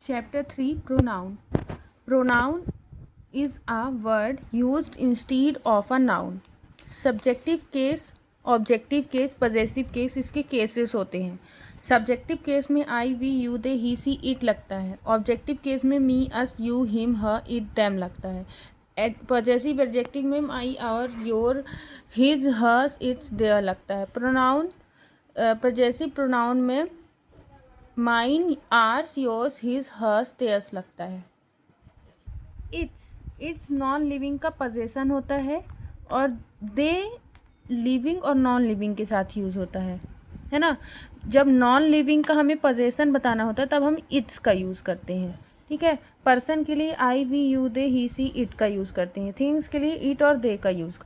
Chapter 3 Pronoun. Pronoun is a word used instead of a noun. Subjective case, objective case, possessive case, इसके cases होते हैं. Subjective case में I, we, you, they, he, she, it लगता है. Objective case में me, us, you, him, her, it, them लगता है. Possessive adjective में my, our, your, his, hers, its, their लगता है. प्रोनाउन पजेसिव प्रोनाउन में mine, ours, yours, his, hers, theirs लगता है. इट्स नॉन लिविंग का पजेशन होता है और दे लिविंग और नॉन लिविंग के साथ यूज़ होता है ना. जब नॉन लिविंग का हमें पजेशन बताना होता है तब हम इट्स का यूज़ करते हैं. ठीक है. पर्सन के लिए I, we, you, they, he, she, it का यूज़ करते हैं. थिंग्स के लिए इट और दे का यूज़.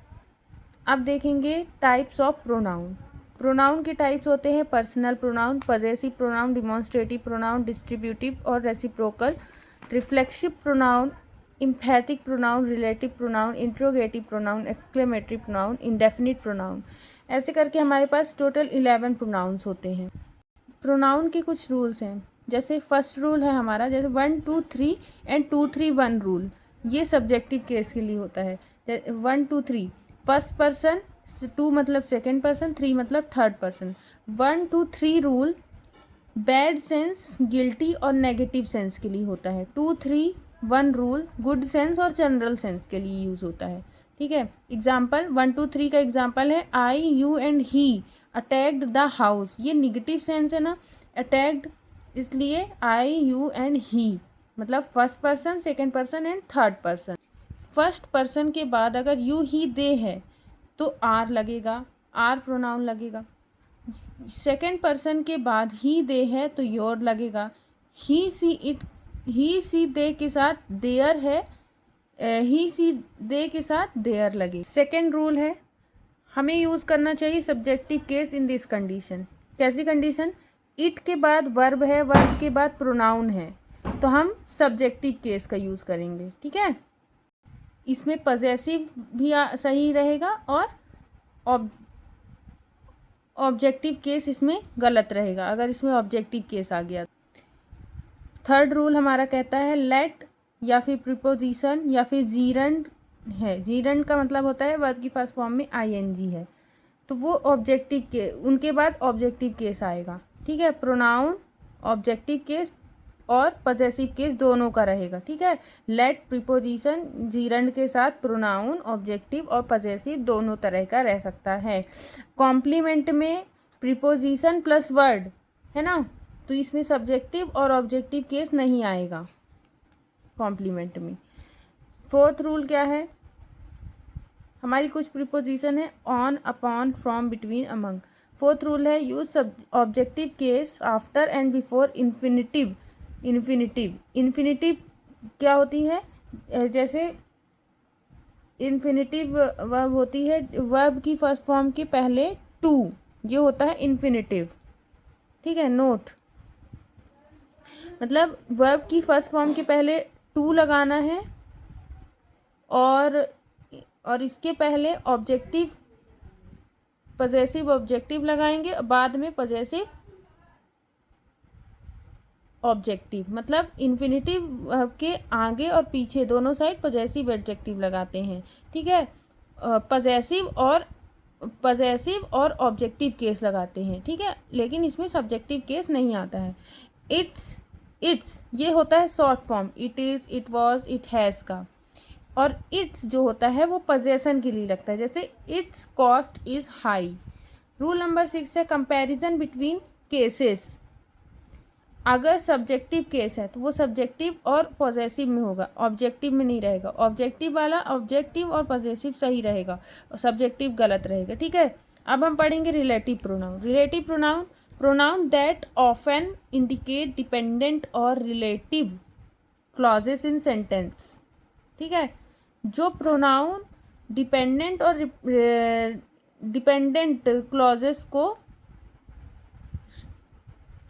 अब देखेंगे टाइप्स ऑफ प्रोनाउन. प्रोनाउन के टाइप्स होते हैं personal pronoun, possessive pronoun, demonstrative pronoun, distributive और reciprocal, reflexive pronoun, emphatic pronoun, relative pronoun, interrogative pronoun, exclamatory pronoun, indefinite pronoun. ऐसे करके हमारे पास टोटल 11 प्रोनाउंस होते हैं. प्रोनाउन के कुछ रूल्स हैं. जैसे फर्स्ट रूल है हमारा, जैसे 1 2 3 एंड 2 3 1 रूल. ये सब्जेक्टिव केस के लिए होता है. 1 2 3 फर्स्ट पर्सन, 2 मतलब सेकेंड पर्सन, 3 मतलब third person. 1 2 3 rule bad sense, guilty और नेगेटिव सेंस के लिए होता है. 2 3 1 रूल गुड सेंस और जनरल सेंस के लिए यूज़ होता है. ठीक है. एग्जाम्पल 1 2 3 का एग्जाम्पल है I, you and he attacked the house. ये निगेटिव सेंस है ना, अटैक्ड, इसलिए आई, यू एंड ही मतलब first person, second person and third person. First person के बाद अगर यू, ही, दे है तो आर लगेगा, आर प्रोनाउन लगेगा. सेकेंड पर्सन के बाद ही, दे है तो योर लगेगा. ही, सी, इट, ही, सी, दे के साथ देयर है, ही, सी, दे के साथ देयर लगे. सेकेंड रूल है, हमें यूज़ करना चाहिए subjective case in this condition. कैसी कंडीशन? इट के बाद वर्ब है, वर्ब के बाद प्रोनाउन है, तो हम सब्जेक्टिव केस का यूज़ करेंगे. ठीक है. इसमें पजेसिव भी सही रहेगा और ऑब्जेक्टिव केस इसमें गलत रहेगा अगर इसमें ऑब्जेक्टिव केस आ गया. थर्ड रूल हमारा कहता है लेट या फिर प्रीपोजिशन या फिर जीरंड है. जीरंड का मतलब होता है वर्ब की फर्स्ट फॉर्म में आईएनजी है तो वो ऑब्जेक्टिव के उनके बाद ऑब्जेक्टिव केस आएगा. ठीक है. प्रोनाउन ऑब्जेक्टिव केस और पजेसिव केस दोनों का रहेगा. ठीक है. लेट प्रीपोजिशन जीरंड के साथ प्रोनाउन ऑब्जेक्टिव और पजेसिव दोनों तरह का रह सकता है. कॉम्प्लीमेंट में प्रीपोजिशन प्लस वर्ड है ना, तो इसमें सब्जेक्टिव और ऑब्जेक्टिव केस नहीं आएगा कॉम्प्लीमेंट में. फोर्थ रूल क्या है? हमारी कुछ प्रीपोजिशन है on, upon, from, between, among. Fourth rule है use objective case after and before infinitive. Infinitive क्या होती है? जैसे इन्फिनिटिव वर्ब होती है, वर्ब की फर्स्ट फॉर्म के पहले टू, ये होता है इन्फिनिटिव. ठीक है. नोट, मतलब वर्ब की फर्स्ट फॉर्म के पहले टू लगाना है और इसके पहले ऑब्जेक्टिव, पजेसिव ऑब्जेक्टिव लगाएंगे, बाद में पजेसिव ऑब्जेक्टिव. मतलब इन्फिनिटिव वर्ब के आगे और पीछे दोनों साइड पजेसिव एडजेक्टिव लगाते हैं. ठीक है. पजेसिव और ऑब्जेक्टिव केस लगाते हैं. ठीक है. लेकिन इसमें सब्जेक्टिव केस नहीं आता है. इट्स ये होता है short form it is, it was, it has का. और इट्स जो होता है वो पजेशन के लिए लगता है. जैसे it's cost is high. Rule number 6 है कंपैरिजन बिटवीन केसेस. अगर सब्जेक्टिव केस है तो वो सब्जेक्टिव और पॉजेसिव में होगा, ऑब्जेक्टिव में नहीं रहेगा. ऑब्जेक्टिव वाला ऑब्जेक्टिव और पॉजेसिव सही रहेगा और सब्जेक्टिव गलत रहेगा. ठीक है. अब हम पढ़ेंगे relative pronoun. Relative pronoun that often indicate dependent और रिलेटिव क्लॉजेस इन सेंटेंस. ठीक है. जो प्रोनाउन डिपेंडेंट और डिपेंडेंट क्लॉजेस को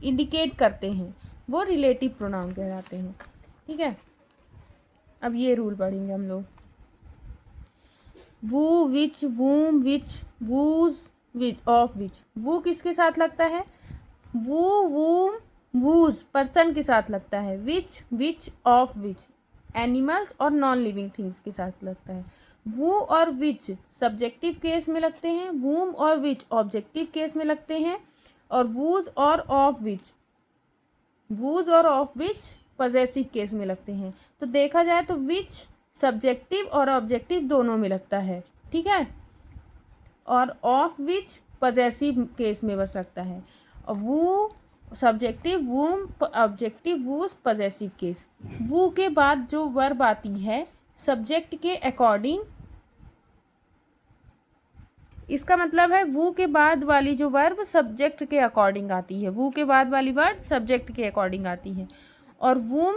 इंडिकेट करते हैं वो रिलेटिव प्रोनाउन कहलाते हैं. ठीक है. अब ये रूल पढ़ेंगे हम लोग. वू, विच, वूम, विच, वूज, विच, ऑफ विच. वू किसके साथ लगता है? वू, वूम, वूज पर्सन के साथ लगता है, विच ऑफ विच एनिमल्स और नॉन लिविंग थिंग्स के साथ लगता है। वू और विच सब्जेक्टिव केस में लगते हैं, वूम और विच ऑब्जेक्टिव केस में लगते हैं, और वूज और ऑफ विच पजेसिव केस में लगते हैं। तो देखा जाए तो विच सब्जेक्टिव और ऑब्जेक्टिव दोनों में लगता है, ठीक है, और ऑफ विच पजेसिव केस में बस लगता है। और who subjective, whom objective, whose possessive case. Who के बाद जो वर्ब आती है सब्जेक्ट के अकॉर्डिंग, इसका मतलब है वू के बाद वाली जो वर्ब सब्जेक्ट के अकॉर्डिंग आती है, वू के बाद वाली वर्ब सब्जेक्ट के अकॉर्डिंग आती है। और वूम,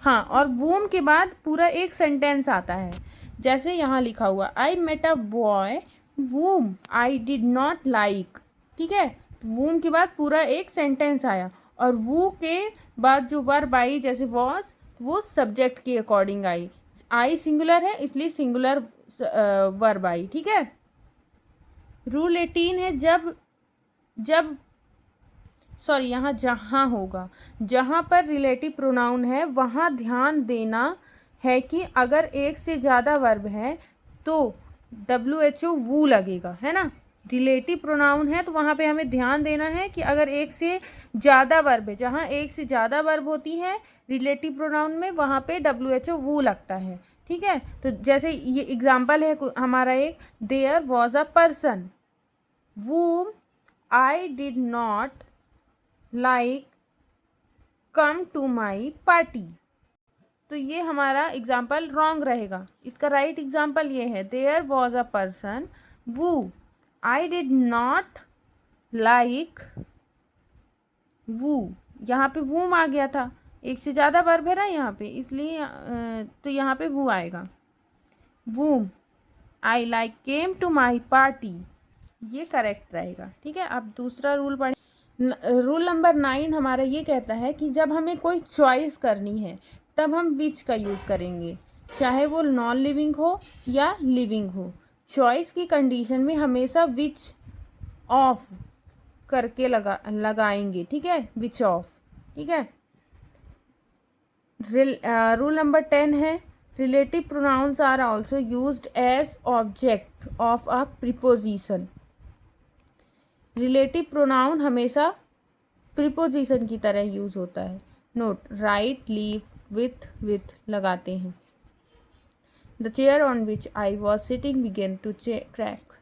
हाँ, और वूम के बाद पूरा एक सेंटेंस आता है, जैसे यहाँ लिखा हुआ I met a boy whom I did not like, ठीक है, वूम के बाद पूरा एक सेंटेंस आया, और वू के बाद जो वर्ब आई जैसे वॉज, वो सब्जेक्ट के अकॉर्डिंग आई, आई सिंगुलर है इसलिए सिंगुलर वर्ब आई, ठीक है। रूल 18 है यहाँ जहाँ होगा, जहाँ पर रिलेटिव प्रोनाउन है वहाँ ध्यान देना है कि अगर एक से ज़्यादा वर्ब है तो WHO वू लगेगा, है ना। रिलेटिव प्रोनाउन है तो वहाँ पे हमें ध्यान देना है कि अगर एक से ज़्यादा वर्ब है, जहाँ एक से ज़्यादा वर्ब होती है रिलेटिव प्रोनाउन में, वहाँ पे WHO वू लगता है, ठीक है। तो जैसे ये एग्जाम्पल है हमारा एक, there was a person whom I did not like come to my party। तो ये हमारा एग्जाम्पल रॉन्ग रहेगा, इसका राइट एग्जाम्पल ये है, there was a person who I did not like who, यहाँ पे वूम आ गया था, एक से ज़्यादा वर्ब है ना यहाँ पे, इसलिए तो यहाँ पे वो आएगा, whom I like came to my party, ये करेक्ट रहेगा, ठीक है। अब दूसरा रूल पढ़ें। रूल नंबर 9 हमारा ये कहता है कि जब हमें कोई चॉइस करनी है तब हम विच का यूज़ करेंगे, चाहे वो नॉन लिविंग हो या लिविंग हो। चॉइस की कंडीशन में हमेशा विच ऑफ करके लगाएंगे, ठीक है, विच ऑफ, ठीक है। रूल नंबर 10 है relative pronouns are also used as object of a preposition. Relative pronoun हमेशा प्रीपोजिशन की तरह यूज़ होता है। नोट, राइट, लीव, विथ लगाते हैं। The chair on which I was sitting began to crack.